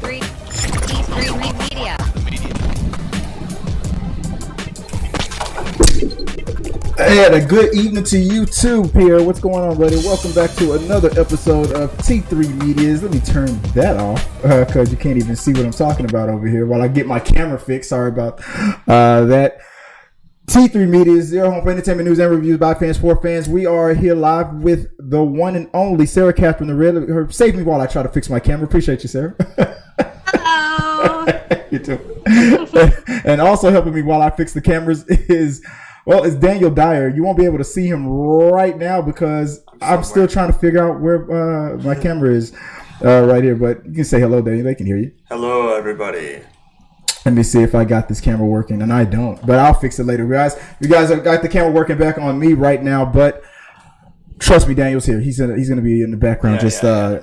T3 Media. And a good evening to you too, Pierre. What's going on, buddy? Welcome back to another episode of T3 Medias. Let me turn that off because you can't even see what I'm talking about over here while I get my camera fixed. Sorry about that. T3 Media is your home for entertainment news and reviews by fans for fans. We are here live with the one and only Sarah Katherine the Red. Her save me while I try to fix my camera. Appreciate you, Sarah. Hello. You too. And also helping me while I fix the cameras is, well, it's Daniel Dyer. You won't be able to see him right now because I'm still trying to figure out where my camera is right here. But you can say hello, Daniel. They can hear you. Hello, everybody. Let me see if I got this camera working, and I don't, but I'll fix it later, guys. You guys have got the camera working back on me right now, but trust me, Daniel's here. He's gonna be in the background, DJing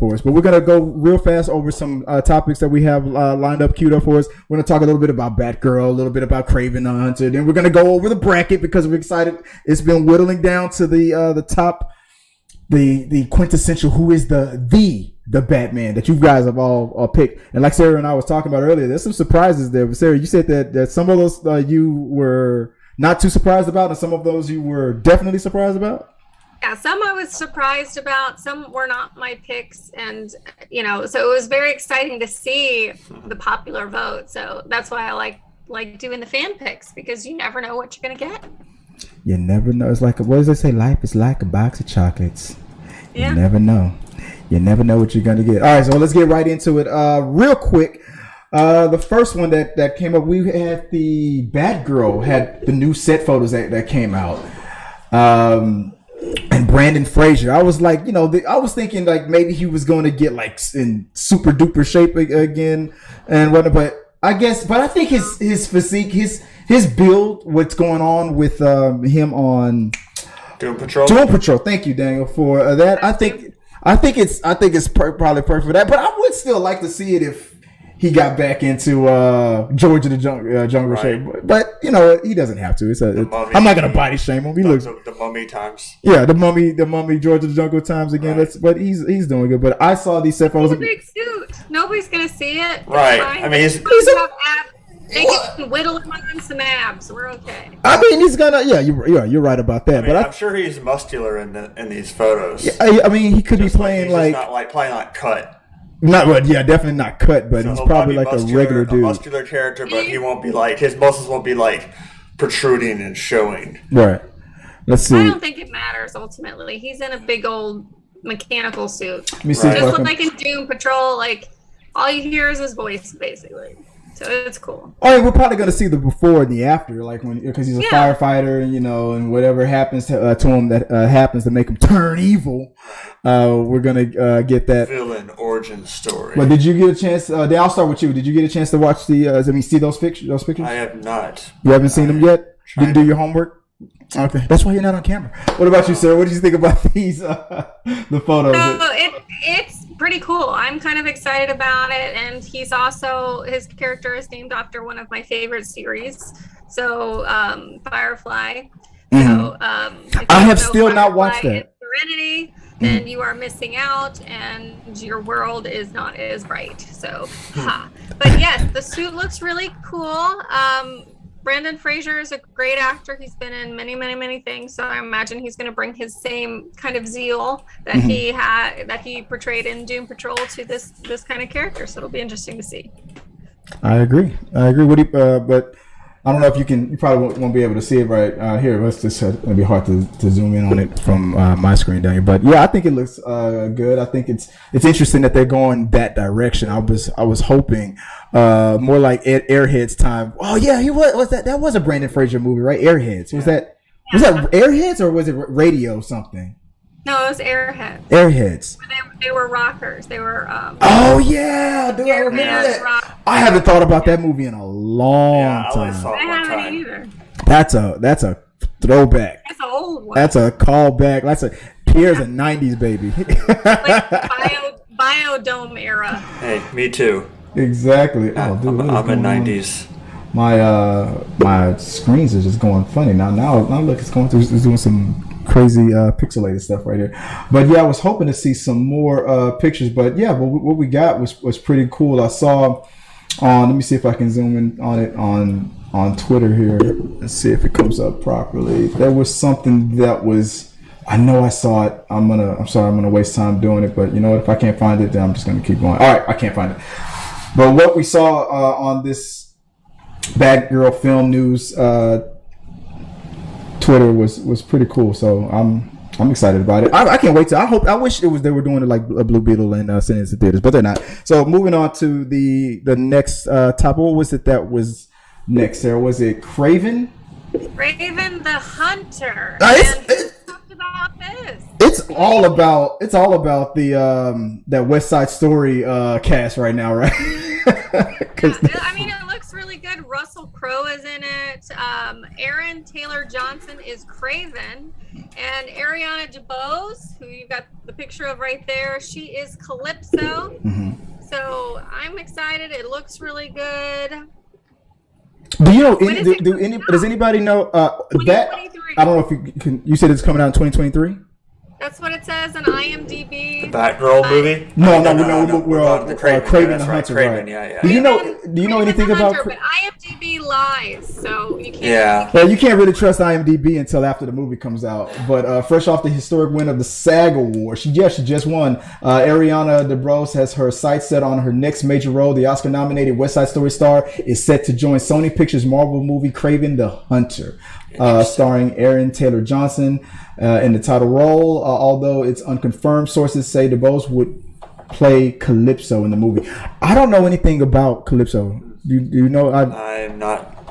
for us. But we're gonna go real fast over some topics that we have lined up, queued up for us. We're gonna talk a little bit about Batgirl, a little bit about Kraven the Hunter. Then we're gonna go over the bracket because we're excited. It's been whittling down to the top, the quintessential who is the Batman that you guys have all picked. And like Sarah and I was talking about earlier, there's some surprises there. But Sarah, you said that some of those you were not too surprised about, and some of those you were definitely surprised about. Yeah, some I was surprised about, some were not my picks, and so it was very exciting to see the popular vote. So that's why I like doing the fan picks, because you never know what you're gonna get. You never know. It's like, what does they say? Life is like a box of chocolates. Yeah. You never know. You never know what you're going to get. All right, so let's get right into it real quick. The first one that came up, we had the Batgirl, had the new set photos that came out. And Brandon Fraser. I was like, I was thinking like maybe he was going to get like in super duper shape again and whatnot. But I think his physique, his build, what's going on with him on Doom Patrol. Thank you, Daniel, for that. I think it's probably perfect for that, but I would still like to see it if he got back into George of the Jungle right. shape. But he doesn't have to. I'm not gonna body shame him. He looks the Mummy times. Yeah, the mummy George of the Jungle times again. Right. But he's doing good. But I saw these set photos. It's a big suit. Nobody's gonna see it. Right. I mean, he's they can whittle him on some abs. We're okay. I mean, he's gonna. Yeah, you're right about that. I'm sure he's muscular in these photos. Yeah, I mean, he could be playing he's not playing like cut. Definitely not cut, but so he's probably like a regular dude. A muscular character, but he won't be like, his muscles won't be like protruding and showing. Right. Let's see. I don't think it matters ultimately. He's in a big old mechanical suit. Let me see. Just like in Doom Patrol, like all you hear is his voice, basically. So it's cool. Oh, yeah, we're probably going to see the before and the after, like because he's a firefighter, and whatever happens to him that happens to make him turn evil. We're going to get that villain origin story. But did you get a chance? I'll start with you. Did you get a chance to watch see those pictures? I have not. You haven't seen them yet? Didn't do your homework? Okay, that's why you're not on camera. What about you, sir? What did you think about these the photos? So it's pretty cool. I'm kind of excited about it, and his character is named after one of my favorite series, so Firefly. Mm-hmm. So I have still not watched that. Serenity, then you are missing out, and your world is not as bright. So, but yes, the suit looks really cool. Brandon Fraser is a great actor. He's been in many, many, many things. So I imagine he's going to bring his same kind of zeal that he portrayed in Doom Patrol to this kind of character. So it'll be interesting to see. I agree. But I don't know if you probably won't be able to see it right here. It's be hard to zoom in on it from my screen down here. But yeah, I think it looks good. I think it's interesting that they're going that direction. I was hoping more like Airheads time. Oh yeah, that was a Brandon Fraser movie, right? Airheads. Was that Airheads or was it Radio something? No, it was Airheads. Airheads. They were rockers. They were. Oh yeah, dude, I remember that. I haven't thought about that movie in a long time. I haven't either. That's a throwback. That's an old one. That's a callback. Pierre's a '90s baby. Like Biodome era. Hey, me too. Exactly. Oh, dude, I'm in '90s. My screens are just going funny now. Now look, it's going through. It's doing some crazy pixelated stuff right here. But yeah, I was hoping to see some more pictures. But yeah, what we got was pretty cool. I saw on. Let me see if I can zoom in on it on Twitter here. Let's see if it comes up properly. There was something that was. I know I saw it. I'm sorry. I'm gonna waste time doing it. But you know what? If I can't find it, then I'm just gonna keep going. All right, I can't find it. But what we saw on this Batgirl film news Twitter was pretty cool. So I'm excited about it. I can't wait to. I wish they were doing it like a Blue Beetle and sending it to theaters, but they're not. So moving on to the next topic. What was it that was next? Sarah, was it Kraven? Kraven the Hunter. About this. It's all about the that West Side Story cast right now, right? I mean, it looks really good. Russell Crowe is in it. Aaron Taylor Johnson is Kraven, and Ariana DeBose, who you got the picture of right there, she is Calypso. Mm-hmm. So I'm excited. It looks really good. Do you know? Does anybody know that? I don't know if you can. You said it's coming out in 2023. That's what it says on IMDb. The Batgirl movie? No. We're the Kraven. Kraven the Hunter. Kraven, right. yeah. Do you know anything about? But IMDb lies, so you can't. Yeah. Well, you can't really trust IMDb until after the movie comes out. But fresh off the historic win of the SAG Award, she just won. Ariana DeBose has her sights set on her next major role. The Oscar-nominated West Side Story star is set to join Sony Pictures' Marvel movie Kraven the Hunter, starring Aaron Taylor Johnson in the title role. Although it's unconfirmed, sources say DeBose would play Calypso in the movie. I don't know anything about Calypso. Do you know? I'm not.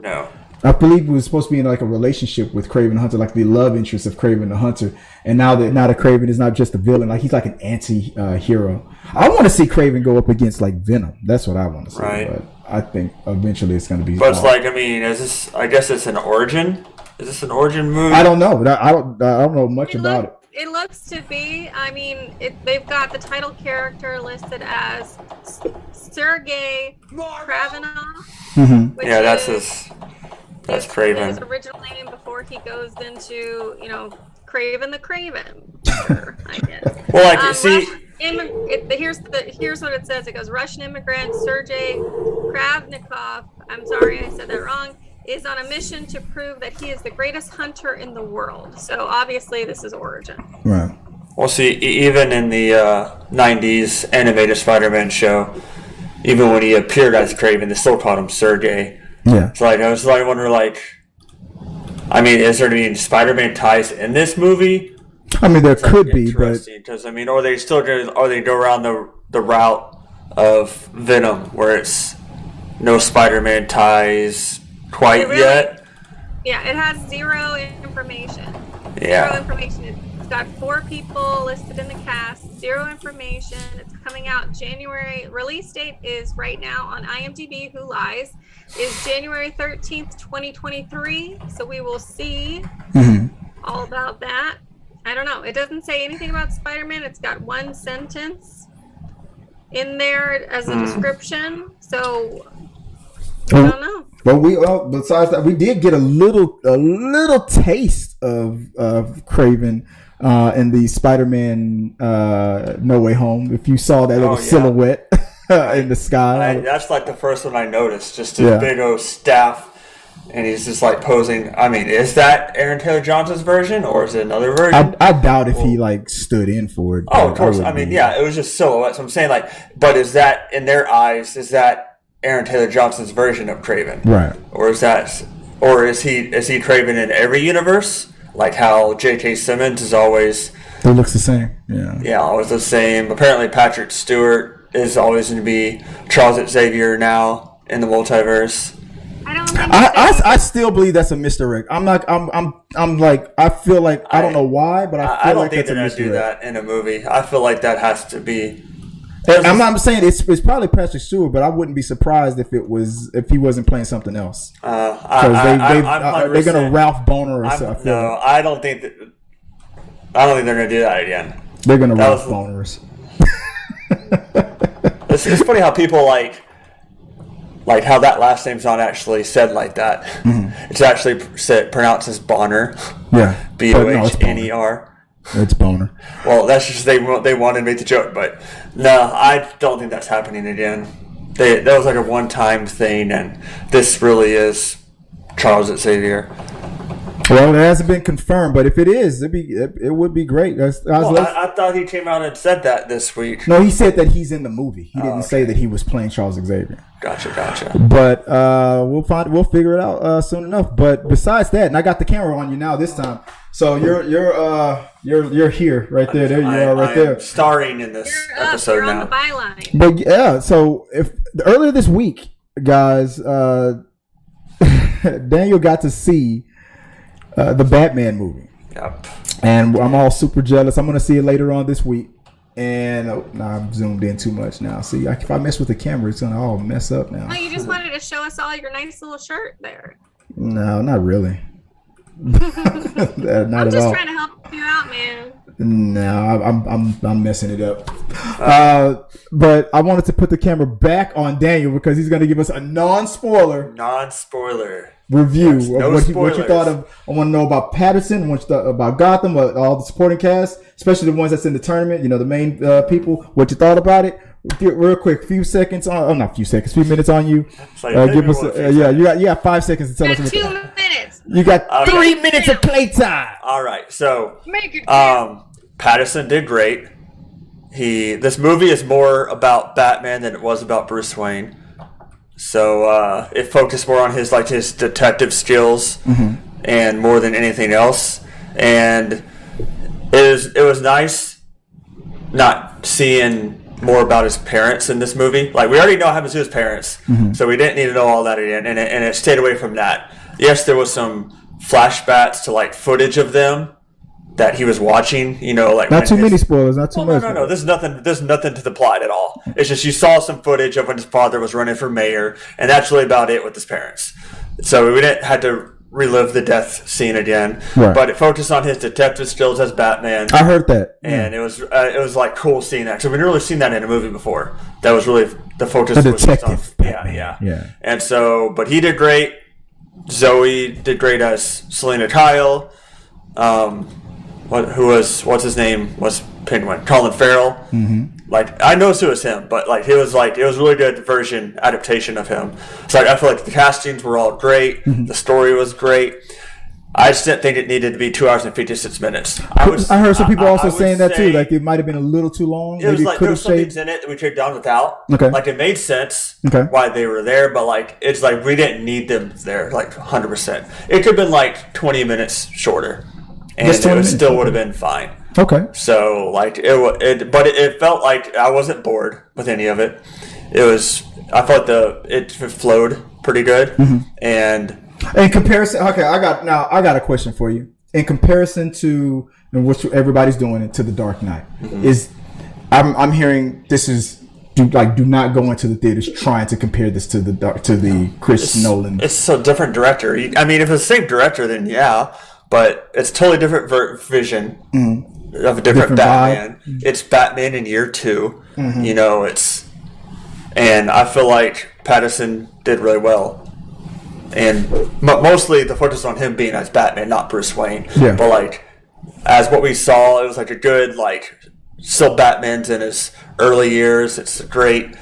No. I believe it was supposed to be in like a relationship with Kraven the Hunter, like the love interest of Kraven the Hunter. And now that Kraven is not just a villain, like he's like an anti-hero. I want to see Kraven go up against like Venom. That's what I want to see. Right. But I think eventually it's going to be. But it's like, I mean, is this? I guess it's an origin. Is this an origin movie? I don't know. I don't know much about it. It looks to be. I mean, they've got the title character listed as Sergei Kravenov. Mm-hmm. Yeah, that's Kraven. His original name before he goes into, Kraven the Kraven, I guess. Well, like, see. Here's what it says. It goes, Russian immigrant Sergei Kravnikov, I'm sorry I said that wrong, is on a mission to prove that he is the greatest hunter in the world. So obviously this is origin. Right. Well, see, even in the 90s animated Spider-Man show, even when he appeared as Kraven, they still called him Sergei. Yeah. So like, I wonder, like, I mean, is there any Spider-Man ties in this movie? I mean, there could be, but because I mean, are they go around the route of Venom, where it's no Spider-Man ties quite yet? Yeah, it has zero information. Yeah. Zero information. It's got 4 people listed in the cast. Zero information. It's coming out January. Release date is right now on IMDb. Who lies? Is January 13th, 2023. So we will see all about that. I don't know. It doesn't say anything about Spider-Man. It's got one sentence in there as a description. So I don't know. But besides that, we did get a little taste of Kraven in the Spider-Man No Way Home. If you saw that little silhouette in the sky, that's like the first one I noticed. Just his big old staff. And he's just like posing. I mean, is that Aaron Taylor Johnson's version, or is it another version? I doubt if he like stood in for it. Oh, of course. I mean, it was just silhouette. So I'm saying, like, but is that in their eyes? Is that Aaron Taylor Johnson's version of Kraven? Right. Or is he Kraven in every universe? Like how J.K. Simmons is always. It looks the same. Yeah. Yeah, always the same. Apparently, Patrick Stewart is always going to be Charles Xavier now in the multiverse. I still believe that's a misdirect. I'm like I feel like I don't know why, but I feel like that's a misdirect. I don't think they're gonna do that in a movie. I feel like that has to be. I'm saying it's probably Patrick Stewart, but I wouldn't be surprised if he wasn't playing something else. Because they're gonna Ralph Boner or something. No, I don't think they're gonna do that again. They're gonna Ralph Boners. It's funny how people like like how that last name's not actually said like that. It's actually pronounced as Bonner. Yeah. Bohner. It's Boner. Well, that's just they wanted to make the joke, but no, I don't think that's happening again. That was like a one-time thing, and this really is Charles Xavier. Well, it hasn't been confirmed, but if it is, it would be great. I thought he came out and said that this week. No, he said that he's in the movie. He didn't say that he was playing Charles Xavier. Gotcha. But we'll figure it out soon enough. But besides that, and I got the camera on you now this time, so you're here right there. There you are right there, starring in this episode you're now. on the byline. But yeah, so if earlier this week, guys, Daniel got to see the Batman movie. Yep. And I'm all super jealous. I'm going to see it later on this week. And I'm zoomed in too much now. See, if I mess with the camera, it's going to all mess up now. Oh, you just wanted to show us all your nice little shirt there. No, not really. Not I'm at just all. trying to help you out, man. No, I'm messing it up. But I wanted to put the camera back on Daniel because he's going to give us a non-spoiler review Yes, no of what you spoilers. thought of. I want to know about Patterson, what you thought about Gotham, all the supporting cast, especially the ones that's in the tournament. You know, the main people. What you thought about it? Real quick, few minutes on you. Like, Give us, you got 5 seconds to tell us. 2 minutes. You got 3 minutes of playtime. All right, so Make it Patterson did great. This movie is more about Batman than it was about Bruce Wayne. So it focused more on his detective skills and more than anything else. And it was nice not seeing more about his parents in this movie. Like, we already know what happens to his parents, so we didn't need to know all that again. And it stayed away from that. Yes, there was some flashbacks to footage of them that he was watching, not too many spoilers, not too much. No. There's nothing to the plot at all. It's just you saw some footage of when his father was running for mayor, and that's really about it with his parents. So we didn't have to relive the death scene again, right. But it focused on his detective skills as Batman. I heard that, and it was cool seeing that. So we'd never really seen that in a movie before. That was really the focus. The detective, yeah. And so, but he did great. Zoe did great as Selena Kyle. What's his name was Penguin, Colin Farrell. I noticed it was him, but it was a really good adaptation of him. So I feel like the castings were all great. The story was great. I just didn't think it needed to be 2 hours and 56 minutes. I heard some people also saying that too. It might have been a little too long. It was there was some things in it that we could have done without. Okay. It made sense. Okay. Why they were there, but it's we didn't need them there 100%. It could have been 20 minutes shorter, and it still would have been fine. Okay. So but it felt like I wasn't bored with any of it. I felt it flowed pretty good, and in comparison, okay, I got a question for you. In comparison to what everybody's doing to the Dark Knight, I'm hearing this is do not go into the theaters trying to compare this to the Chris Nolan. It's a different director. I mean, if it's the same director, then yeah, but it's totally different vision of a different Batman. Vibe. It's Batman in year 2. And I feel like Patterson did really well. And mostly the focus on him being as Batman, not Bruce Wayne. Yeah. But as what we saw, it was a good still Batman's in his early years. It's great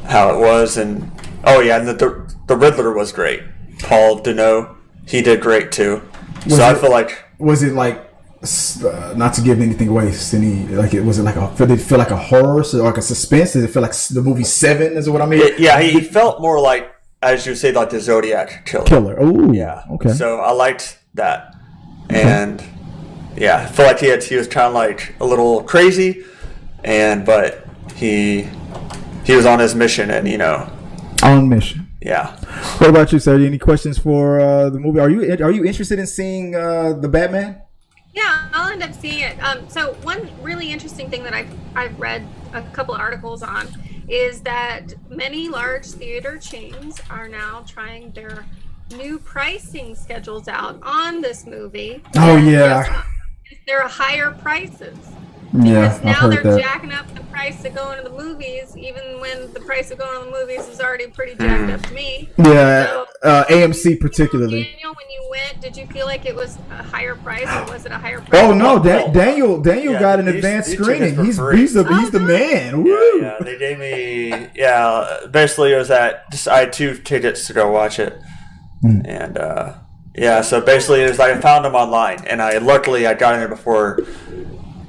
how it was, and the Riddler was great. Paul Dano, he did great too. I feel like was it not to give anything away? Did it feel like a horror, a suspense? Did it feel like the movie Seven? Is what I mean? He felt more like, as you say, the Zodiac killer. Oh, yeah. Okay. So I liked that, and I felt like he was kind of a little crazy, but he was on his mission, and on mission. Yeah. What about you, sir? Any questions for the movie? Are you interested in seeing the Batman? Yeah, I'll end up seeing it. So one really interesting thing that I've read a couple articles on is that many large theater chains are now trying their new pricing schedules out on this movie. Oh yeah. They're higher prices. Yeah, because now they're jacking up the price price of going to the movies, even when the price of going to the movies is already pretty jacked up to me. Yeah, So, AMC particularly. Daniel, when you went, did you feel like it was a higher price, or was it a higher price? Oh no, Daniel got an these advanced tickets screening. for He's free. the man. Woo. Yeah, they gave me basically it was I had 2 tickets to go watch it. And so basically it was like I found them online, and luckily I got in there before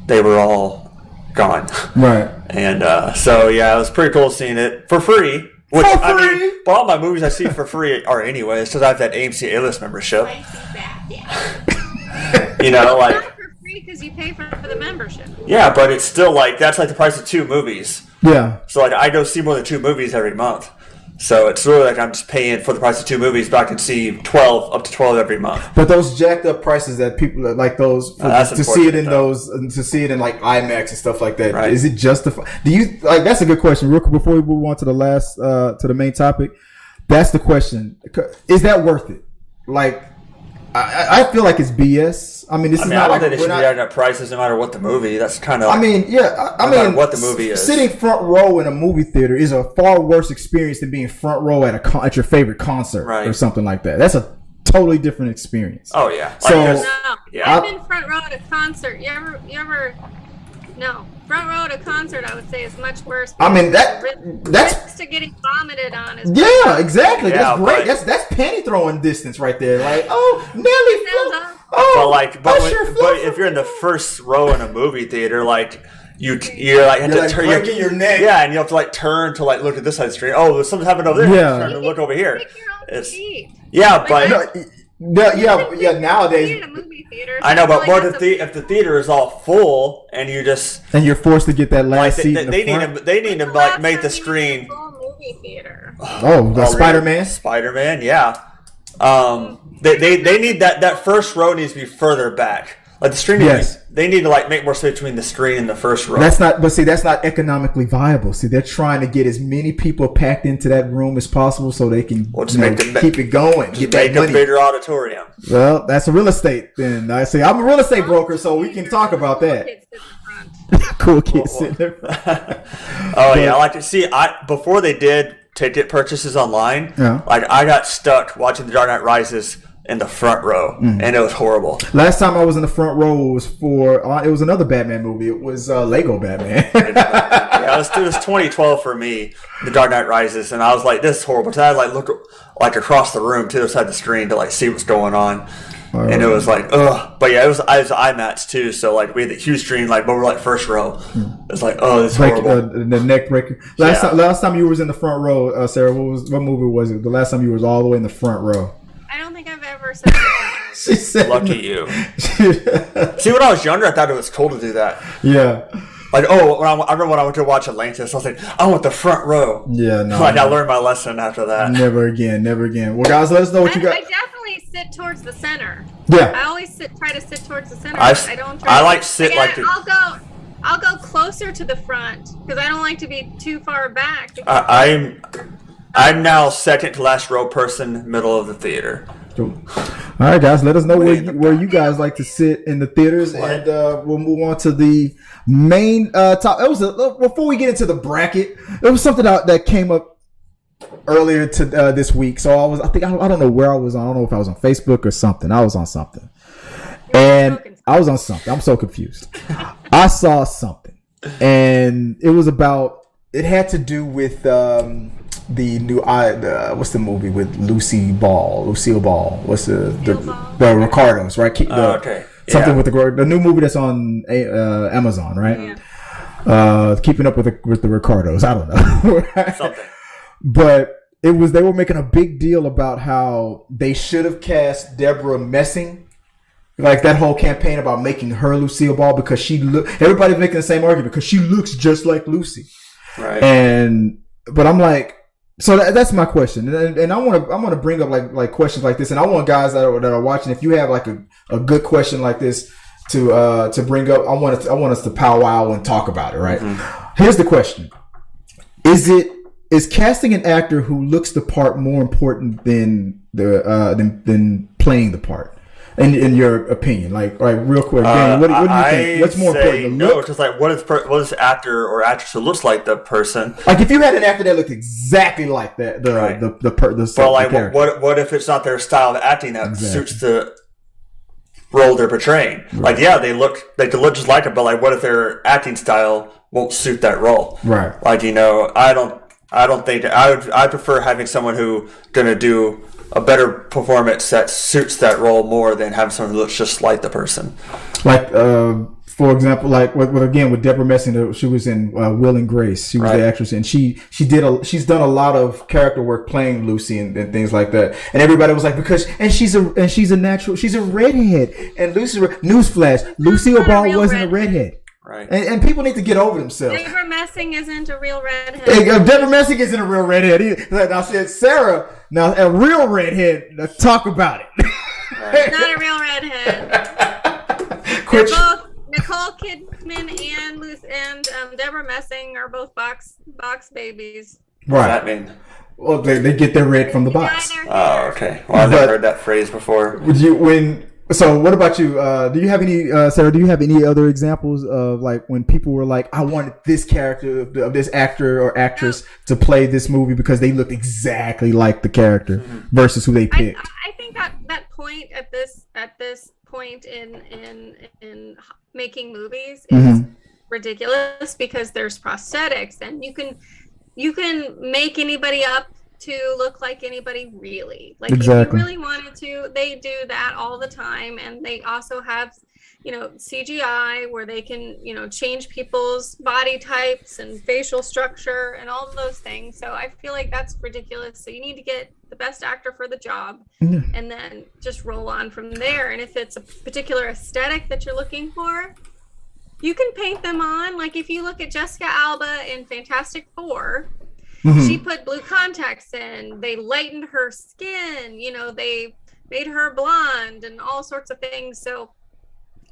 they were all gone. Right. And so it was pretty cool seeing it for free. Which, For I free? mean, but all my movies I see for free are anyways, because I have that AMC A-list membership. You know, like Not for free because you pay for the membership. yeah, but it's still like that's like the price of 2 movies. Yeah. So like I go see more than 2 movies every month. So it's really like I'm just paying for the price of 2 movies, but I can see up to 12 every month. But those jacked up prices that people like those That's to see it in unfortunate, to see it in like IMAX and stuff like that. Right. Is it justified? Do you like? That's a good question. Real quick before we move on to the last to the main topic, that's the question. Is that worth it? Like, I feel like it's BS. I mean, this is I not don't like think they we're should not. be adding up prices no matter what the movie. That's kind of. I mean, yeah. I no matter mean, what the movie is. Sitting front row in a movie theater is a far worse experience than being front row at your favorite concert Right. or something like that. That's a totally different experience. Oh yeah. So- there's- No, Yeah. I've been front row at a concert. You ever? No, front row at a concert, I would say, is much worse. I mean, because that's- risk to getting vomited on is Yeah, exactly. Yeah, That's great. but- That's penny throwing distance right there. Like, oh, Nelly, Sounds Flo- oh, but Usher, Flo- but if you're in the first row in a movie theater, like you're like have You're, to like, turn breaking your neck. Yeah, and you have to like turn to like look at this side of the screen. Oh, there's something happening over there. Yeah. Turn to look over here. Pick your own It's seat. yeah, Like, but yeah. Nowadays, In a movie theater, I know, so but feel what like if the theater is all full and you just and you're forced to get that last like seat they in the need front. to they need to that's like the make last the time you went screen. to a full movie theater. Oh, the Spider-Man. Spider-Man, yeah. They need that first row needs to be further back. Like the screen, Yes. they need to like make more space between the screen and the first row. That's not economically viable. See, they're trying to get as many people packed into that room as possible so they can Well, just make the- keep it going, get that make a money. bigger auditorium. Well, that's a real estate. Then I say I'm a real estate broker, so we can talk about that. Kids sit in the front. Cool kids sitting there. Oh yeah, I like to see. Before they did ticket purchases online, Yeah. like I got stuck watching The Dark Knight Rises in the front row, and it was horrible. Last time I was in the front row was for it was another Batman movie. It was Lego Batman. Yeah, it was 2012 for me, The Dark Knight Rises, and I was like, "This is horrible." So I had to like look like across the room to the side of the screen to like see what's going on. And it was like, ugh. But yeah, it was IMAX too. So like we had the huge screen, like, but we're like first row. It's like, oh, this is like horrible. the neck breaker. Last time you was in the front row, Sarah. What movie was it? The last time you was all the way in the front row. I don't think I've ever said that. She said, Lucky you. See, when I was younger, I thought it was cool to do that. Yeah. Like, oh, I remember when I went to watch Atlantis, I was like, I want the front row. Yeah. No. Like, I learned my lesson after that. Never again. Never again. Well, guys, let us know what you got. I definitely sit towards the center. Yeah. I always try to sit towards the center. I don't. I like sit like the- I'll go closer to the front because I don't like to be too far back. I'm now second to last row person, middle of the theater. All right, guys. Let us know where you guys like to sit in the theaters, and we'll move on to the main top. It was before we get into the bracket. It was something that came up earlier to this week. So I don't know where I was on. I don't know if I was on Facebook or something. I was on something, and I was on something. I'm so confused. I saw something, and it was about. It had to do with the new what's the movie with Lucille Ball? What's the Ricardos, right? Okay. Something with the new movie that's on Amazon, right? Yeah. Keeping up with the Ricardos. I don't know. Something. But they were making a big deal about how they should have cast Deborah Messing. Like that whole campaign about making her Lucille Ball because everybody's making the same argument because she looks just like Lucy. Right. But I'm like, so that's my question, and I want to bring up like questions like this, and I want guys that are watching, if you have like a good question like this to bring up, I want us to powwow and talk about it. Right. Mm-hmm. Here's the question: Is casting an actor who looks the part more important than playing the part? In your opinion, like real quick, Daniel, what do you think? What's more important? The no, look? because like what is actor or actress who looks like the person? Like if you had an actor that looked exactly like that, what if it's not their style of acting that suits the role they're portraying? Right. Like they look just like it, but like what if their acting style won't suit that role? Right. Like I don't think I prefer having someone who gonna do a better performance that suits that role more than having someone who looks just like the person. Like, for example, like with Deborah Messing, she was in Will and Grace. She was the actress, and she's done a lot of character work playing Lucy and things like that. And everybody was like, she's a redhead. And newsflash, Lucille Ball wasn't a redhead. Right. And people need to get over themselves. Deborah Messing isn't a real redhead. Deborah Messing isn't a real redhead either. I said, Sarah, now a real redhead, let's talk about it. Right. Not a real redhead. They're both Nicole Kidman and Deborah Messing are both box babies. What does that mean? Well, they get their red from the box. Oh, okay. Well, I've never heard that phrase before. So what about you? Do you have any, Sarah? Do you have any other examples of like when people were like, "I wanted this character of this actor or actress to play this movie because they looked exactly like the character versus who they picked"? I think that point at this point in making movies is ridiculous because there's prosthetics and you can make anybody up to look like anybody really. Like if you really wanted to, they do that all the time. And they also have, CGI where they can, change people's body types and facial structure and all of those things. So I feel like that's ridiculous. So you need to get the best actor for the job and then just roll on from there. And if it's a particular aesthetic that you're looking for, you can paint them on. Like if you look at Jessica Alba in Fantastic Four, she put blue contacts in, they lightened her skin, they made her blonde and all sorts of things. So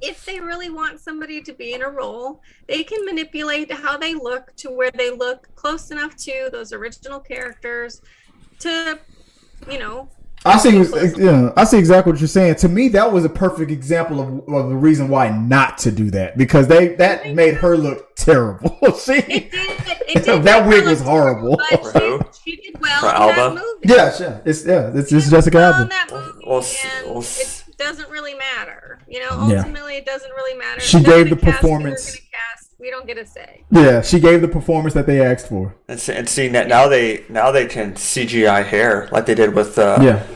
if they really want somebody to be in a role, they can manipulate how they look to where they look close enough to those original characters to, I see exactly what you're saying. To me, that was a perfect example of the reason why not to do that, because that made her look terrible. It did. That wig was horrible. But she did well in that movie. It's Jessica Alba. In that movie, it doesn't really matter. Ultimately, it doesn't really matter. She gave the performance. We don't get a say. Yeah, she gave the performance that they asked for. And seeing that now they can CGI hair like they did with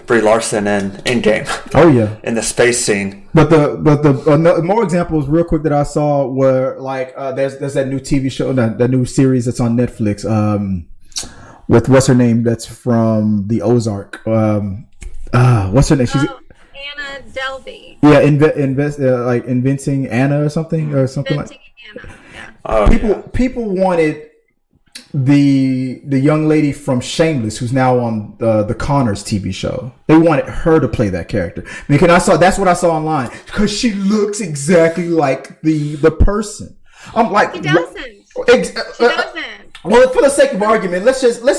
Brie Larson in Endgame. Oh yeah, in the space scene. But the more examples real quick that I saw were like there's that new TV show, that new series that's on Netflix. With what's her name? That's from the Ozark. What's her name? She's Anna Delvey. Yeah, like inventing Anna or something like. Anna. People wanted the young lady from Shameless, who's now on the Connors TV show. They wanted her to play that character because that's what I saw online, because she looks exactly like the person. I'm like, she doesn't. She doesn't. Well, for the sake of argument, let's say for the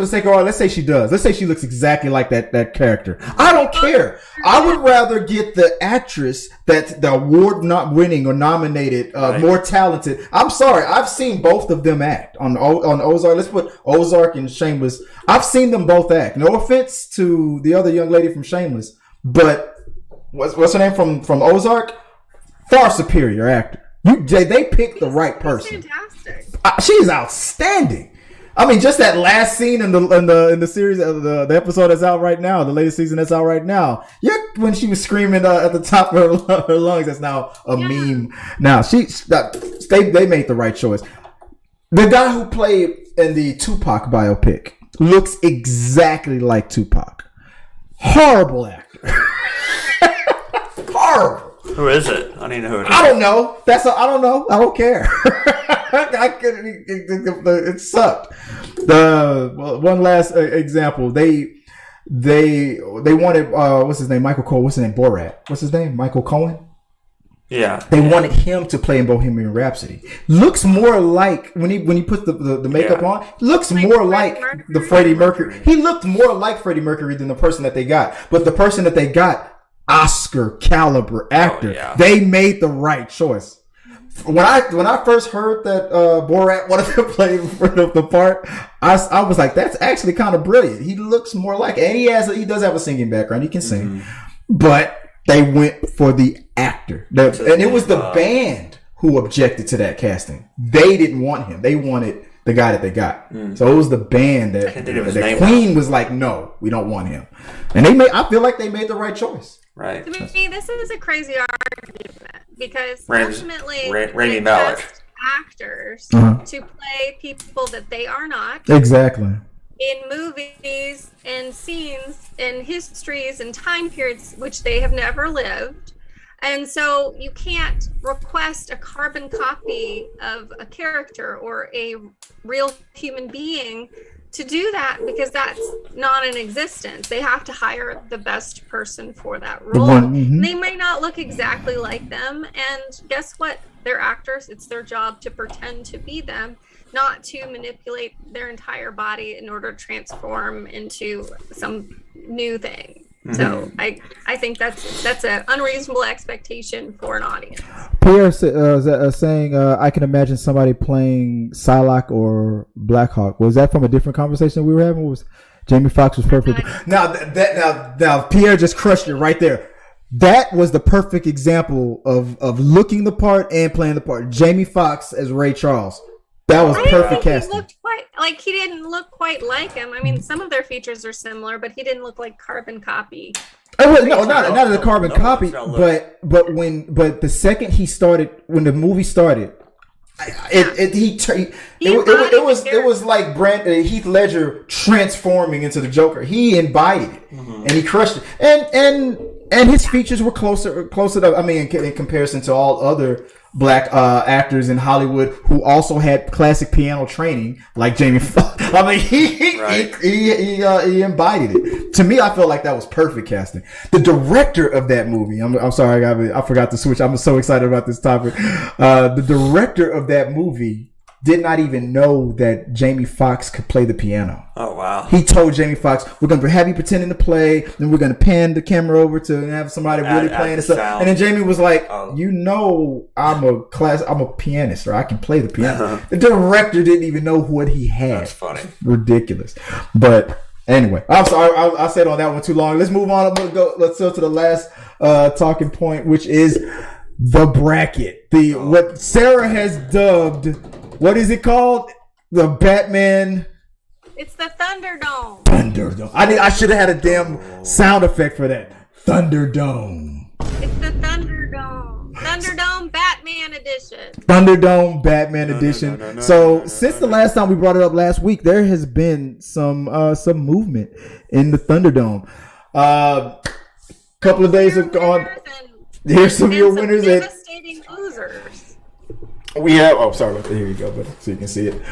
sake of argument, let's say she does. Let's say she looks exactly like that character. I don't care. I would rather get the actress that's the award not winning or nominated, more talented. I'm sorry, I've seen both of them act on Ozark. Let's put Ozark and Shameless. I've seen them both act. No offense to the other young lady from Shameless, but what's her name from Ozark? Far superior actor. They picked the right person. Fantastic. She's outstanding. I mean, just that last scene in the series, the episode that's out right now, the latest season that's out right now. Yeah, when she was screaming at the top of her lungs, that's now a meme. Now they made the right choice. The guy who played in the Tupac biopic looks exactly like Tupac. Horrible actor. Horrible. Who is it? I don't even know who it is. I don't know. I don't know. I don't care. It sucked. One last example. They wanted what's his name? Michael Cohen. What's his name? Borat. What's his name? Michael Cohen. Yeah. They wanted him to play in Bohemian Rhapsody. Looks more like when he put the makeup on. Looks more like the Freddie Mercury. He looked more like Freddie Mercury than the person that they got. But the person that they got Oscar caliber actor. Oh, yeah. They made the right choice. When I first heard that Borat wanted to play the part, I was like, that's actually kind of brilliant. He looks more like, and he does have a singing background. He can sing, but they went for the actor, and it was the band who objected to that casting. They didn't want him. They wanted the guy that they got. So it was the band that Queen was like, no, we don't want him. And I feel like they made the right choice. Right. To me, this is a crazy argument because ultimately Randy they Malik. cast actors to play people that they are not Exactly. in movies and scenes and histories and time periods which they have never lived. And so you can't request a carbon copy of a character or a real human being to do that because that's not in existence. They have to hire the best person for that role. They may not look exactly like them. And guess what? They're actors. It's their job to pretend to be them, not to manipulate their entire body in order to transform into some new thing. So I think that's an unreasonable expectation for an audience. Pierre saying, I can imagine somebody playing Psylocke or Blackhawk. Was that from a different conversation we were having? Was Jamie Foxx was perfect? Now Pierre just crushed it right there. That was the perfect example of looking the part and playing the part. Jamie Foxx as Ray Charles. That was perfect casting. He didn't look quite like him. I mean, some of their features are similar, but he didn't look like carbon copy. Not a carbon copy, but the second he started, when the movie started, it was like Heath Ledger transforming into the Joker. He embodied it and he crushed it. And his features were closer to, I mean, in comparison to all other black actors in Hollywood who also had classic piano training, like Jamie Foxx. I mean, he embodied it. To me, I felt like that was perfect casting. The director of that movie, I'm sorry, I forgot to switch. I'm so excited about this topic. The director of that movie did not even know that Jamie Foxx could play the piano. Oh, wow. He told Jamie Foxx, we're going to have you pretending to play, then we're going to pan the camera over to have somebody really playing and stuff. And then Jamie was like, I'm a pianist, or I can play the piano. The director didn't even know what he had. That's funny. Ridiculous. But anyway, I'm sorry, I said on that one too long. Let's move on. Let's go to the last talking point, which is the bracket. What Sarah has dubbed, what is it called? The Batman. It's the Thunderdome. Thunderdome. I should have had a damn sound effect for that. Thunderdome. It's the Thunderdome. Thunderdome Batman Edition. Thunderdome Batman Edition. So since the last time we brought it up last week, there has been some movement in the Thunderdome. Couple of days have gone. Here's some of your winners and devastating losers. We have. Sorry. Here you go, buddy, so you can see it.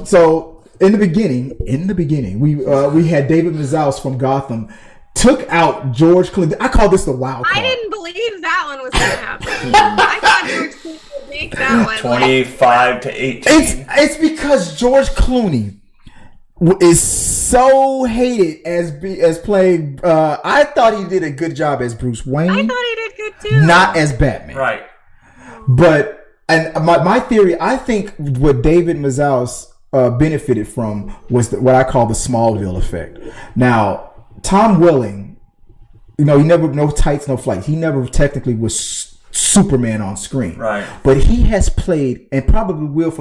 So in the beginning, we had David Mazouz from Gotham took out George Clooney. I call this the wild card. I didn't believe that one was going to happen. I thought George Clooney would make that one 25 to 18. It's because George Clooney is so hated as playing. I thought he did a good job as Bruce Wayne. I thought he did good too. Not as Batman, right? But my theory, I think what David Mazouz benefited from was what I call the Smallville effect. Now, Tom Welling, he never, no tights, no flights. He never technically was Superman on screen, right? But he has played, and probably will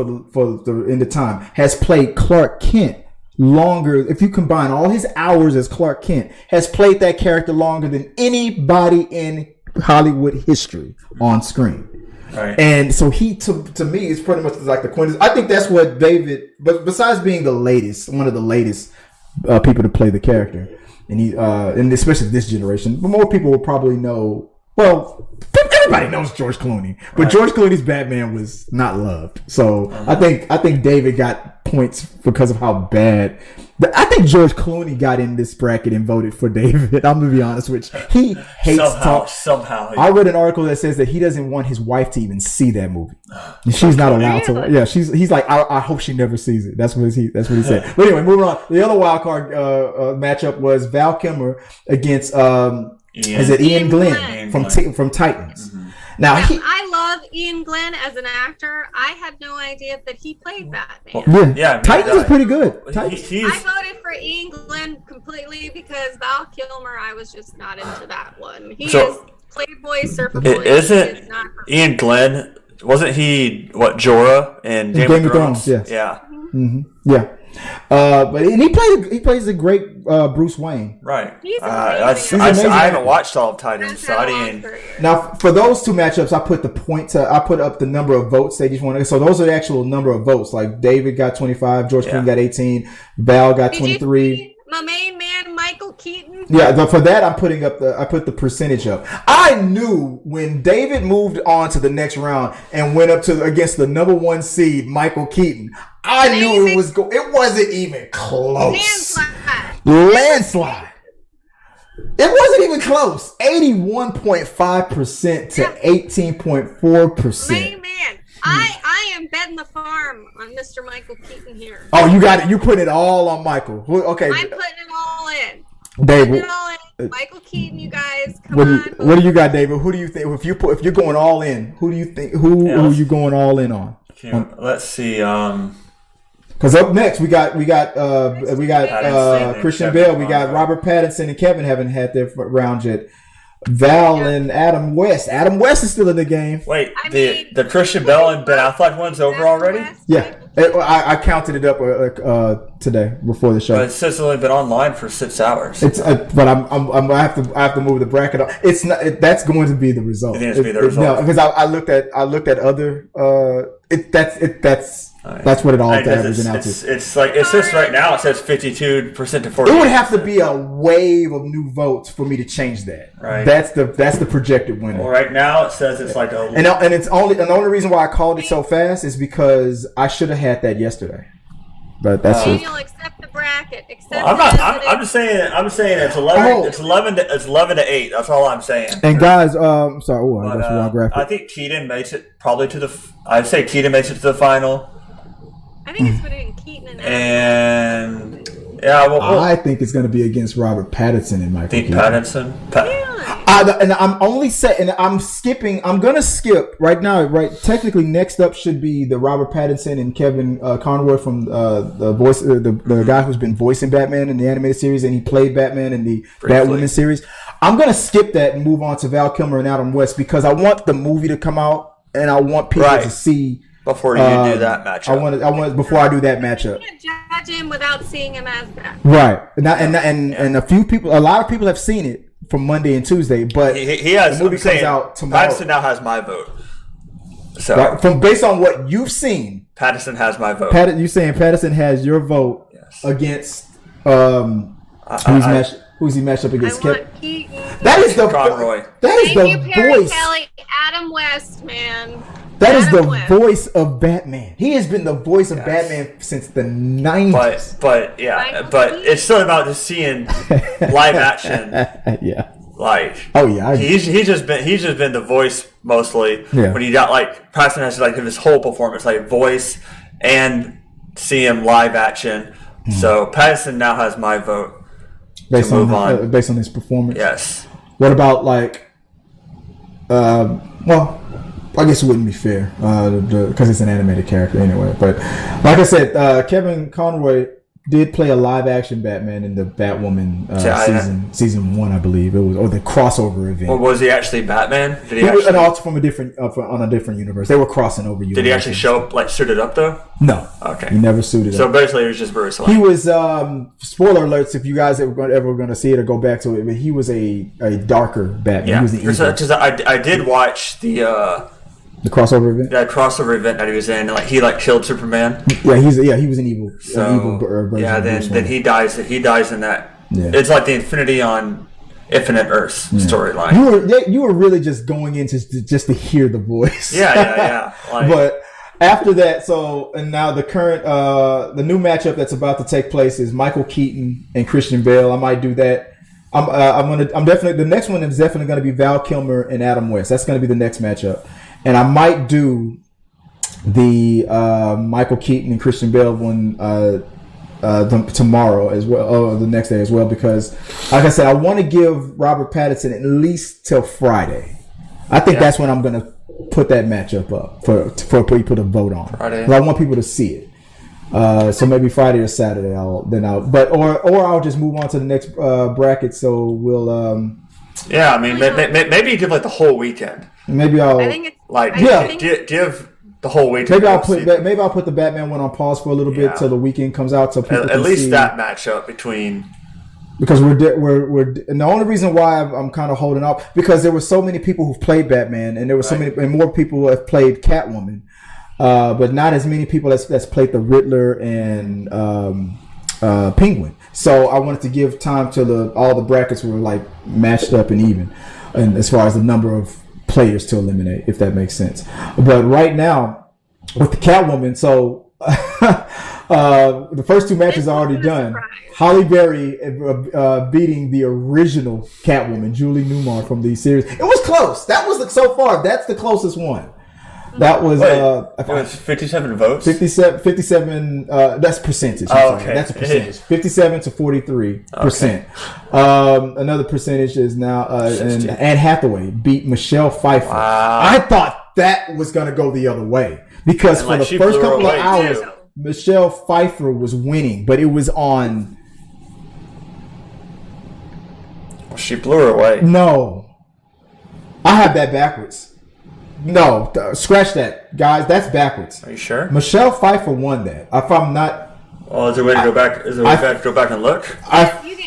in the time, has played Clark Kent longer. If you combine all his hours as Clark Kent, has played that character longer than anybody in Hollywood history on screen. Right. And so he, to me, is pretty much like the quintessence. I think that's what David, but besides being one of the latest people to play the character, and and especially this generation, but more people will probably know. Well, everybody knows George Clooney, but right. George Clooney's Batman was not loved. So I think David got points because of how bad. I think George Clooney got in this bracket and voted for David. I'm gonna be honest with you. He hates somehow. I read an article that says that he doesn't want his wife to even see that movie. She's not allowed to. Yeah, he's like, I hope she never sees it. That's what he said. But anyway, moving on. The other wild card matchup was Val Kilmer against Is it Ian Glenn from Titans? Mm-hmm. Now I love Ian Glenn as an actor. I had no idea that he played Batman. Yeah, Titans is pretty good. I voted for Ian Glenn completely because Val Kilmer, I was just not into that one. He is Playboy Surfer Boy. Isn't Ian Glenn? Wasn't he Jorah in Game of Thrones? Yes. Yeah. Mm-hmm. Yeah. But he plays a great Bruce Wayne. Right. He's amazing. I haven't watched all of Titans, so I didn't. Now, for those two matchups, I put up the number of votes they just wanted. So those are the actual number of votes. Like David got 25, George Clooney got 18, Val got 23. My main man, Michael Keaton. Yeah, for that I put the percentage up. I knew when David moved on to the next round and went up against the number 1 seed, Michael Keaton. I knew it wasn't even close. Landslide. It wasn't even close. 81.5% to 18.4%. Main man. I am betting the farm on Mr. Michael Keaton here. Oh, you got it. You put it all on Michael. Okay. I'm putting it all in. David. Michael Keaton, you guys, come on. What do you got, David? Who do you think if you're going all in? Who do you think? Who are you going all in on? Let's see. Because up next we got Christian Bale, we got Robert Pattinson and Kevin haven't had their round yet. Val and Adam West. Adam West is still in the game. Wait, the Christian Bale and Ben Affleck one's over already? Yeah, I counted it up today before the show. But it says it's only been online for 6 hours. It's but I have to move the bracket up. It's not. That's going to be the result. You think it's going to be the result? No, because I looked at other. That's what it all averages out to. It's like it says right now. It says 52% to 40%. It would have to be a wave of new votes for me to change that. Right. That's the projected winner. Well, right now it says it's like a. And it's the only reason why I called it so fast is because I should have had that yesterday. But that's Daniel, accept the bracket. I'm just saying. I'm saying it's 11. It's 11 to 8. That's all I'm saying. And guys, I'm sorry. Oh, I guess wrong graphic. I think Keaton makes it probably to the. I'd say Keaton makes it to the final. I think it's between Keaton and Adam. And yeah, I think it's going to be against Robert Pattinson and Michael Keaton. Pattinson. And I'm only saying, and I'm skipping. I'm going to skip right now. Right, technically, next up should be the Robert Pattinson and Kevin Conroy from the voice, the guy who's been voicing Batman in the animated series, and he played Batman in the Batwoman series. I'm going to skip that and move on to Val Kilmer and Adam West because I want the movie to come out and I want people to see. Before you do that matchup, I want before I do that matchup. You can't judge him without seeing him as that. Right, and a lot of people have seen it from Monday and Tuesday, but he has. The movie comes out tomorrow. Pattinson now has my vote. So right, based on what you've seen, Pattinson has my vote. You saying Pattinson has your vote against who's he matched up against? That is the Conroy. That is the voice. Kelly, Adam West, man. That is the voice of Batman. He has been the voice of Batman since the 90s. But it's still about just seeing live action. Yeah. Like he's just been the voice mostly. Yeah. When you got like Pattinson has like his whole performance, like voice and see him live action. Mm. So Pattinson now has my vote. Based on his performance. Yes. What about like I guess it wouldn't be fair because it's an animated character anyway. But like I said, Kevin Conroy did play a live action Batman in the Batwoman season 1, I believe it was, or the crossover event. Or was he actually Batman? Did he actually also from a different on a different universe? They were crossing over. Did he actually show up like suited up though? No. Okay. He never suited up. So basically, it was just Bruce Wayne. He was spoiler alerts if you guys ever going to see it or go back to it. But he was a darker Batman. Yeah. He was the evil. Because I did watch the crossover event. That crossover event that he was in, like he killed Superman. Yeah, he was an evil. Then he dies. He dies in that. Yeah. It's like the Infinity on Infinite Earths storyline. You were really just going in just to hear the voice. Yeah. But after that, and now the current the new matchup that's about to take place is Michael Keaton and Christian Bale. I might do that. I'm definitely the next one is definitely going to be Val Kilmer and Adam West. That's going to be the next matchup. And I might do the Michael Keaton and Christian Bale one tomorrow as well, or the next day as well, because, like I said, I want to give Robert Pattinson at least till Friday. I think that's when I'm going to put that matchup up for people to vote on. Friday. I want people to see it. So maybe Friday or Saturday. I'll just move on to the next bracket. So we'll. Yeah, I mean, maybe you give like the whole weekend. Maybe I'll. I think it's like give the whole weekend. Maybe I'll put the Batman one on pause for a little bit till the weekend comes out, so people at least see that matchup between. Because we're and the only reason why I'm kind of holding up, because there were so many people who've played Batman, and there were so many, and more people who have played Catwoman, but not as many people that's played the Riddler and Penguin. So I wanted to give time to all the brackets were like matched up and even, and as far as the number of players to eliminate, if that makes sense. But right now with the Catwoman, so the first two matches are already done. Halle Berry beating the original Catwoman, Julie Newmar from the series. It was close. That was so far. That's the closest one. That was it was 57 votes. 57. That's percentage. Okay, that's a percentage. 57 to 43%. Another percentage is now and Anne Hathaway beat Michelle Pfeiffer. Wow. I thought that was going to go the other way, because for the first couple of hours, Michelle Pfeiffer was winning, but it was on. She blew her away. No, I have that backwards. No, scratch that, guys. That's backwards. Are you sure? Michelle Pfeiffer won that. If I'm not, well, is there a way to go back? Is there a way to go back and look?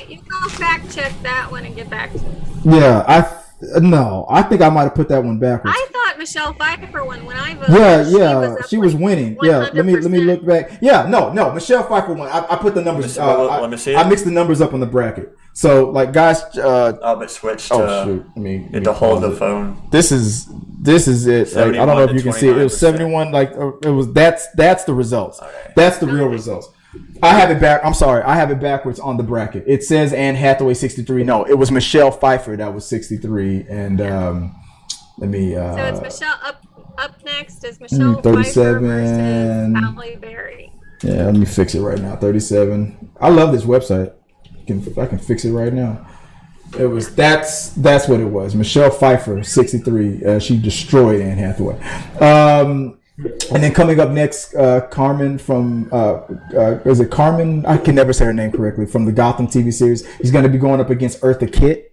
You go fact check that one and get back to us. Yeah, I think I might have put that one backwards. I thought Michelle Pfeiffer won when I voted. She was winning. 100%. Yeah, let me look back. Yeah, no, Michelle Pfeiffer won. I put the numbers. Let me see. I mixed the numbers up on the bracket. So, like, guys. But switch to. Oh shoot! Let me to hold the phone. This is it. Like, I don't know if you can see it. It was 71. Like it was. That's the results. Okay. That's the real results. I have it back. I'm sorry. I have it backwards on the bracket. It says Anne Hathaway 63. No, it was Michelle Pfeiffer that was 63. And let me. So it's Michelle up next is Michelle 37 Pfeiffer versus Halle Berry. Yeah, let me fix it right now. 37. I love this website. I can fix it right now. It was that's what it was. Michelle Pfeiffer 63. She destroyed Anne Hathaway. And then coming up next, Carmen from is it Carmen? I can never say her name correctly. From the Gotham TV series, he's going to be going up against Eartha Kitt.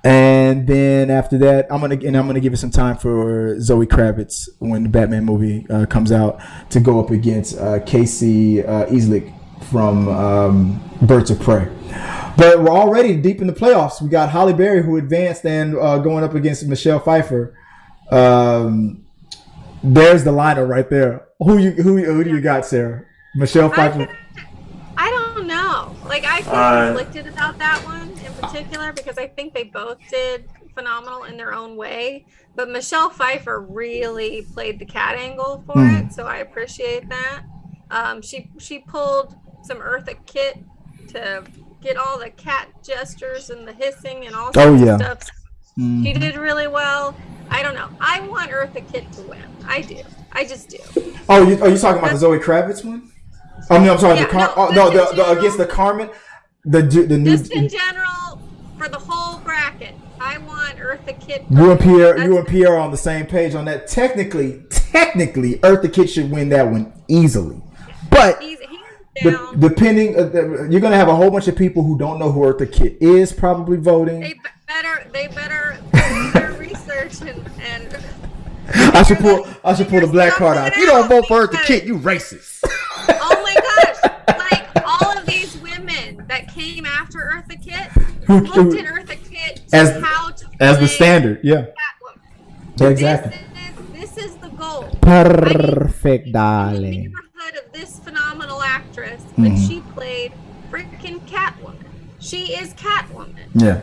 And then after that, I'm gonna give it some time for Zoe Kravitz when the Batman movie comes out to go up against Casey Islick from Birds of Prey. But we're already deep in the playoffs. We got Halle Berry, who advanced, and going up against Michelle Pfeiffer. There's the lineup right there. Who do you got, Sarah? Michelle Pfeiffer? I don't know. Like, I feel conflicted about that one in particular, because I think they both did phenomenal in their own way. But Michelle Pfeiffer really played the cat angle for it, so I appreciate that. She pulled some Eartha Kitt to get all the cat gestures and the hissing and all sorts of stuff. She did really well. I don't know. I want Eartha Kitt to win. I do. I just do. Oh, are you talking about the Zoe Kravitz one? Oh no, I'm sorry. The against the Carmen. The new. Just in general, for the whole bracket, I want Eartha Kitt. You and Pierre are on the same page on that. Technically, Eartha Kitt should win that one easily. But depending, you're gonna have a whole bunch of people who don't know who Eartha Kitt is probably voting. They better do their research and. I should pull the black card out. If you don't vote for Eartha Kitt, you racist. Oh my gosh! Like all of these women that came after Eartha Kitt looked at Eartha Kitt as the standard. Yeah. Exactly. This is the goal. Perfect, darling. Of this phenomenal actress, but she played freaking Catwoman. She is Catwoman. Yeah.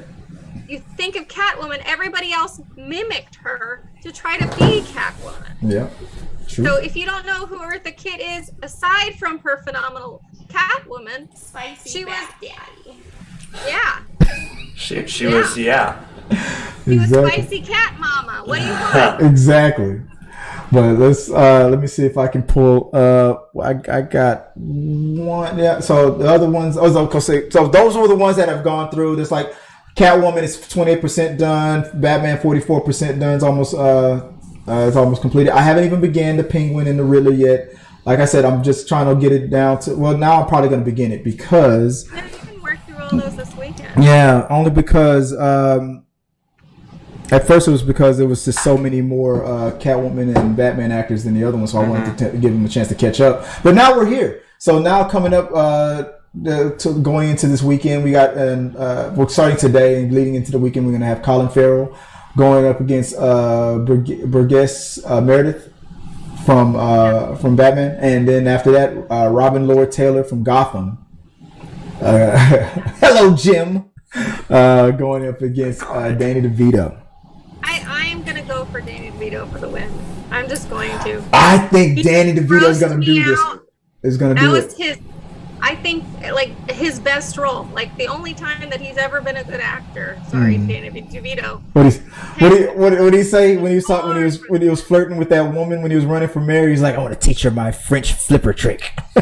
You think of Catwoman, everybody else mimicked her to try to be Catwoman. Yeah. True. So if you don't know who Eartha Kitt is, aside from her phenomenal Catwoman, she was daddy. Yeah. She was She was spicy cat mama. What do you want? Exactly. But let me see if I can pull. I got one. Yeah. So the other ones. So those were the ones that have gone through. There's like Catwoman is 28% done. Batman 44% done. It's almost completed. I haven't even began the Penguin and the Riddler yet. Like I said, I'm just trying to get it down to. Well, now I'm probably going to begin it because. Yeah, you can work through all those this weekend. Yeah, only because. At first, it was because there was just so many more Catwoman and Batman actors than the other ones, so I wanted to give them a chance to catch up. But now we're here. So now coming up, going into this weekend, we got, we're starting today and leading into the weekend, we're going to have Colin Farrell going up against Burgess Meredith from Batman, and then after that, Robin Lord Taylor from Gotham. Hello, Jim. Going up against Danny DeVito. I'm going to go for Danny DeVito for the win. I'm just going to. I think Danny DeVito is going to do this. Is going to do it. That was I think, like, his best role. Like, the only time that he's ever been a good actor. Sorry, Danny DeVito. What did he say when he was flirting with that woman when he was running for mayor? He's like, I want to teach her my French flipper trick. I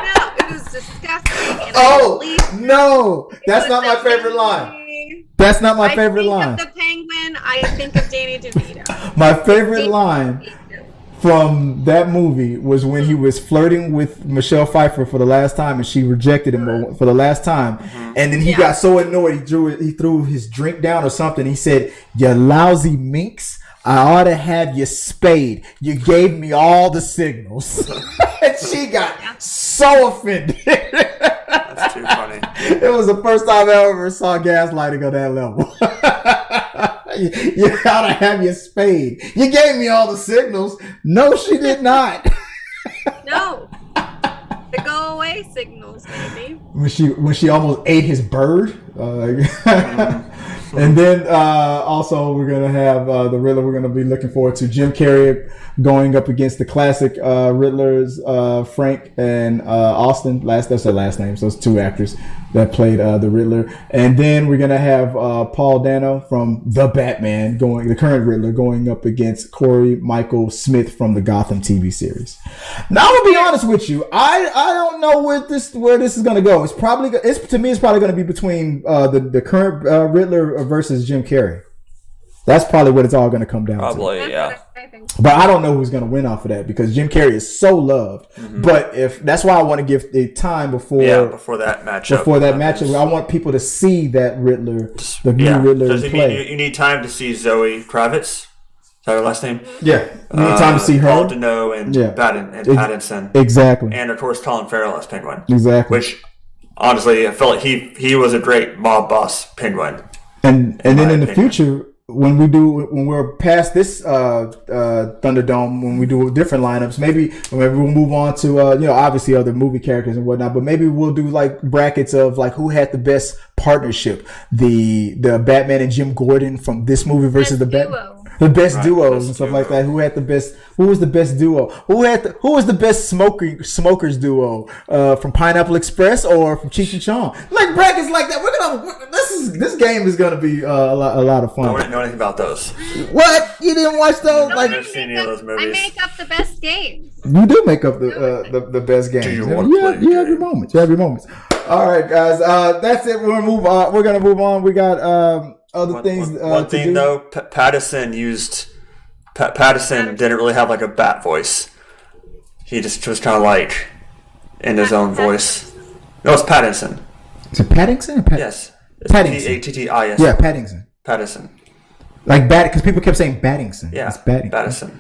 know. It was disgusting. And no. That's not my favorite line. That's not my favorite line. Of the Penguin, I think of Danny DeVito. My favorite line from that movie was when he was flirting with Michelle Pfeiffer for the last time, and she rejected him for the last time. And then he got so annoyed, he threw his drink down or something. He said, "You lousy minx, I ought to have you spayed. You gave me all the signals." And she got so offended. That's too funny. It was the first time I ever saw gaslighting on that level. You gotta have your spade. You gave me all the signals. No, she did not. No. The go away signals, maybe. When she almost ate his bird. And then also we're gonna have the Riddler. We're gonna be looking forward to Jim Carrey going up against the classic Riddlers, Frank and Austin. That's their last names. Those two actors that played the Riddler. And then we're gonna have Paul Dano from the Batman the current Riddler, going up against Corey Michael Smith from the Gotham TV series. Now I'm gonna be honest with you. I don't know where this is gonna go. It's probably gonna be between the current Riddler versus Jim Carrey. That's probably what it's all going to come down to. Probably, yeah. But I don't know who's going to win off of that because Jim Carrey is so loved. But that's why I want to give the time before that matchup. I want people to see that Riddler, the new Riddler play. You need time to see Zoe Kravitz. Is that her last name? Yeah. You need time to see her. Paul Dano and Pattinson. Exactly. And of course Colin Farrell as Penguin. Exactly. Which honestly, I felt like he was a great mob boss Penguin. And then in the future, when we're past this Thunderdome, when we do different lineups, maybe we'll move on to obviously other movie characters and whatnot, but maybe we'll do like brackets of like who had the best partnership, the Batman and Jim Gordon from this movie versus the best duos and stuff like that. Who was the best duo? Who was the best smokers duo? From Pineapple Express or from Cheech and Chong? Like brackets like that. This game is gonna be a lot of fun. I don't know anything about those. What? You didn't watch those? I've never seen any of those movies. I make up the best games. You do make up the best games. You have your moments. All right, guys. That's it. We're gonna move on. We got other things. One thing though, Pattinson didn't really have like a bat voice. He just was kind of like in his own voice. No, it's Pattinson. Is it Paddington? Yes. Paddington. Pattinson. Yeah, Pattinson. Like because people kept saying Battington. Yeah, it's Battington. Pattinson.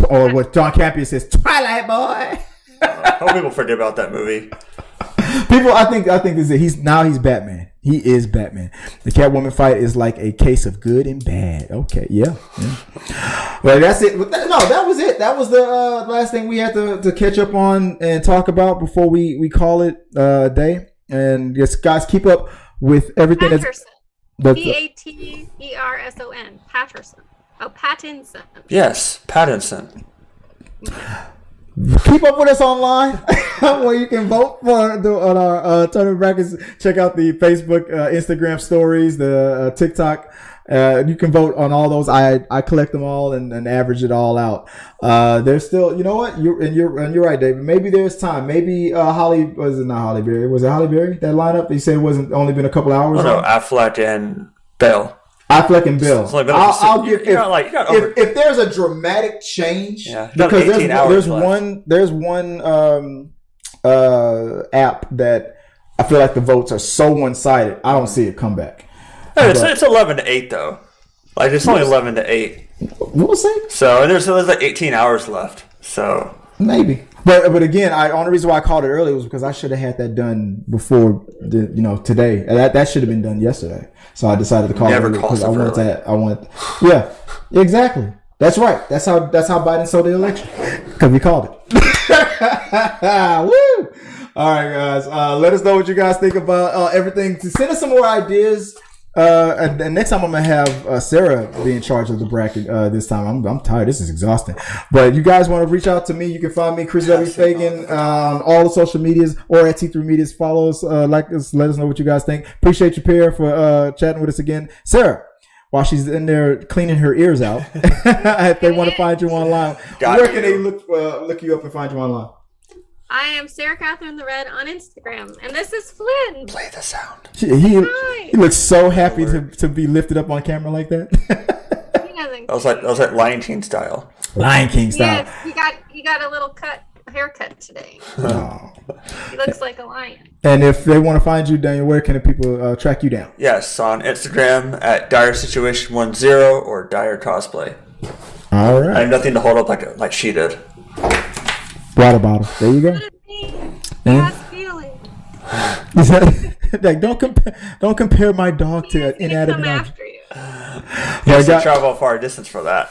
Or what John Campion says, Twilight Boy. Hope people forget about that movie. I think he's Batman. He is Batman. The Catwoman fight is like a case of good and bad. Okay, yeah. Well, that's it. That was it. That was the last thing we had to catch up on and talk about before we call it a day. And yes, guys, keep up with everything. Patterson. Patterson. Patterson. Oh, Pattinson. Yes, Pattinson. Keep up with us online where you can vote for on our tournament brackets. Check out the Facebook, Instagram stories, the TikTok. You can vote on all those. I collect them all and average it all out. There's still, you know what? You're right, David. Maybe there's time. Maybe Holly was it not Holly Berry? Was it Holly Berry that lineup? You said it wasn't only been a couple hours. Oh, no, Affleck and Bell. Affleck and Bill. I'll give if there's a dramatic change because there's one app that I feel like the votes are so one-sided. I don't see it come back. Hey, it's 11-8 though. Like it's only 11-8. We'll see. So there's like 18 hours left. So maybe. But again, only reason why I called it early was because I should have had that done before today. That should have been done yesterday. So I decided to call it early because yeah, exactly. That's right. That's how Biden sold the election because we called it. Woo! All right, guys. Let us know what you guys think about everything. Send us some more ideas. And next time I'm gonna have Sarah be in charge of the bracket. This time I'm tired. This is exhausting. But you guys want to reach out to me? You can find me Chris W. Fagan on all the social medias or at T3 Medias. Follow us, like us, let us know what you guys think. Appreciate you, Pierre, for chatting with us again. Sarah, while she's in there cleaning her ears out, if they want to find you online, where can they look you up and find you online? I am Sarah Katherine the Red on Instagram, and this is Flynn. Play the sound. He looks so happy to be lifted up on camera like that. He doesn't. I was like Lion King style. Lion King style. Yes, he got a little haircut today. Oh. He looks like a lion. And if they want to find you, Daniel, where can the people track you down? Yes, on Instagram at Dyer Situation10 or Dyer Cosplay. All right. I have nothing to hold up like she did. Water bottle. There you go. Feeling. Like, don't compare my dog to an inanimate object. After you. You have to travel a far distance for that.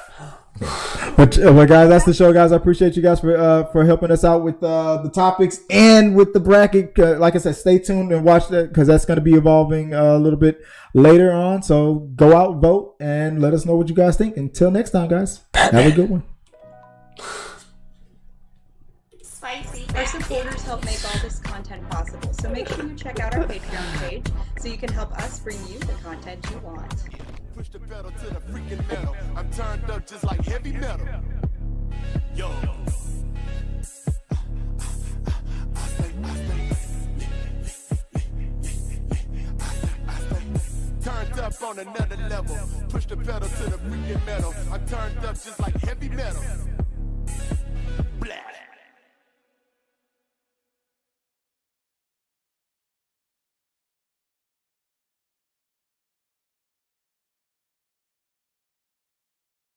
But guys, that's the show, guys. I appreciate you guys for helping us out with the topics and with the bracket. Like I said, stay tuned and watch that because that's going to be evolving a little bit later on. So go out, vote, and let us know what you guys think. Until next time, guys. Have a good one. Our supporters help make all this content possible, so make sure you check out our Patreon page so you can help us bring you the content you want. Push the pedal to the freaking metal. I'm turned up just like heavy metal. Yo. Turned up on another level. Push the pedal to the freaking metal. I'm turned up just like heavy metal.